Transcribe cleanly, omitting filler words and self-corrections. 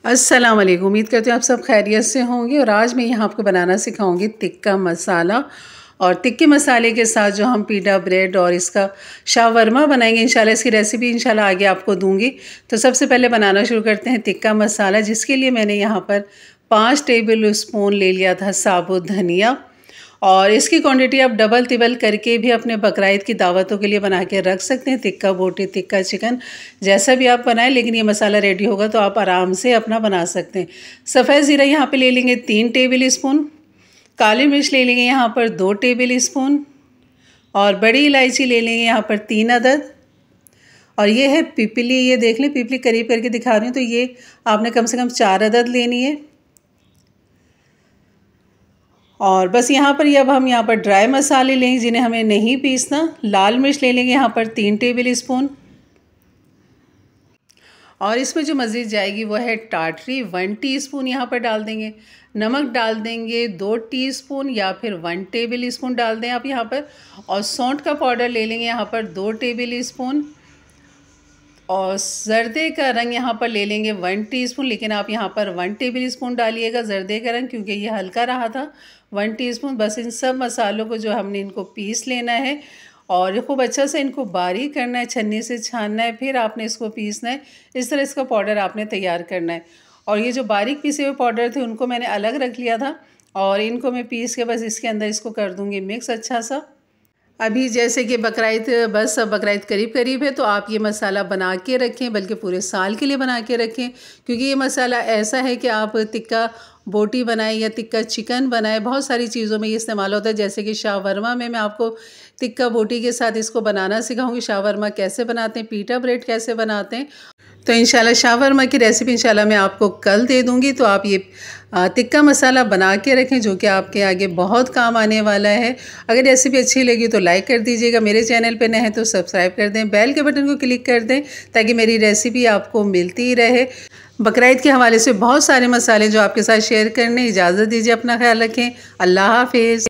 अस्सलाम वालेकुम। उम्मीद करती हूँ आप सब खैरियत से होंगे। और आज मैं यहाँ आपको बनाना सिखाऊंगी टिक्का मसाला। और टिक्के मसाले के साथ जो हम पीटा ब्रेड और इसका शावरमा बनाएंगे इंशाल्लाह, इसकी रेसिपी इंशाल्लाह आगे आपको दूंगी। तो सबसे पहले बनाना शुरू करते हैं टिक्का मसाला, जिसके लिए मैंने यहाँ पर 5 टेबल स्पून ले लिया था साबुत धनिया। और इसकी क्वांटिटी आप डबल तिबल करके भी अपने बकरीद की दावतों के लिए बना के रख सकते हैं। टिक्का बोटी, टिक्का चिकन, जैसा भी आप बनाएं, लेकिन ये मसाला रेडी होगा तो आप आराम से अपना बना सकते हैं। सफ़ेद ज़ीरा यहाँ पे ले लेंगे 3 टेबल स्पून, काली मिर्च ले लेंगे यहाँ पर 2 टेबल स्पून, और बड़ी इलायची ले लेंगे यहाँ पर 3 अदद। और ये है पिपली, ये देख लें, पिपली करीब करके दिखा रही हूँ, तो ये आपने कम से कम 4 अदद लेनी है। और बस यहाँ पर अब हम यहाँ पर ड्राई मसाले लेंगे जिन्हें हमें नहीं पीसना। लाल मिर्च ले लेंगे यहाँ पर 3 टेबल स्पून, और इसमें जो मज़ीद जाएगी वो है टाटरी, 1 टीस्पून यहाँ पर डाल देंगे। नमक डाल देंगे 2 टीस्पून या फिर 1 टेबल स्पून डाल दें आप यहाँ पर। और सौंठ का पाउडर ले लेंगे यहाँ पर 2 टेबल स्पून, और जर्दे का रंग यहाँ पर ले लेंगे 1 टीस्पून, लेकिन आप यहाँ पर 1 टेबल स्पून डालिएगा जर्दे का रंग, क्योंकि ये हल्का रहा था। 1 टीस्पून। बस इन सब मसालों को जो हमने इनको पीस लेना है और खूब अच्छा से इनको बारीक करना है, छन्नी से छानना है, फिर आपने इसको पीसना है। इस तरह इसका पाउडर आपने तैयार करना है। और ये जो बारीक पीसे हुए पाउडर थे उनको मैंने अलग रख लिया था, और इनको मैं पीस के बस इसके अंदर इसको कर दूँगी मिक्स अच्छा सा। अभी जैसे कि बकरीद, बस अब बकरीद करीब करीब है, तो आप ये मसाला बना के रखें, बल्कि पूरे साल के लिए बना के रखें, क्योंकि ये मसाला ऐसा है कि आप टिक्का बोटी बनाएं या टिक्का चिकन बनाएं, बहुत सारी चीज़ों में ये इस्तेमाल होता है। जैसे कि शावरमा में मैं आपको टिक्का बोटी के साथ इसको बनाना सिखाऊंगी। शावरमा कैसे बनाते हैं, पीटा ब्रेड कैसे बनाते हैं, तो इंशाल्लाह शावरमा की रेसिपी इंशाल्लाह मैं आपको कल दे दूँगी। तो आप ये टिक्का मसाला बना के रखें, जो कि आपके आगे बहुत काम आने वाला है। अगर रेसिपी अच्छी लगी तो लाइक कर दीजिएगा, मेरे चैनल पे नए हैं तो सब्सक्राइब कर दें, बेल के बटन को क्लिक कर दें ताकि मेरी रेसिपी आपको मिलती ही रहे। बकरीद के हवाले से बहुत सारे मसाले जो आपके साथ शेयर करने, इजाज़त दीजिए, अपना ख्याल रखें। अल्लाह हाफिज़।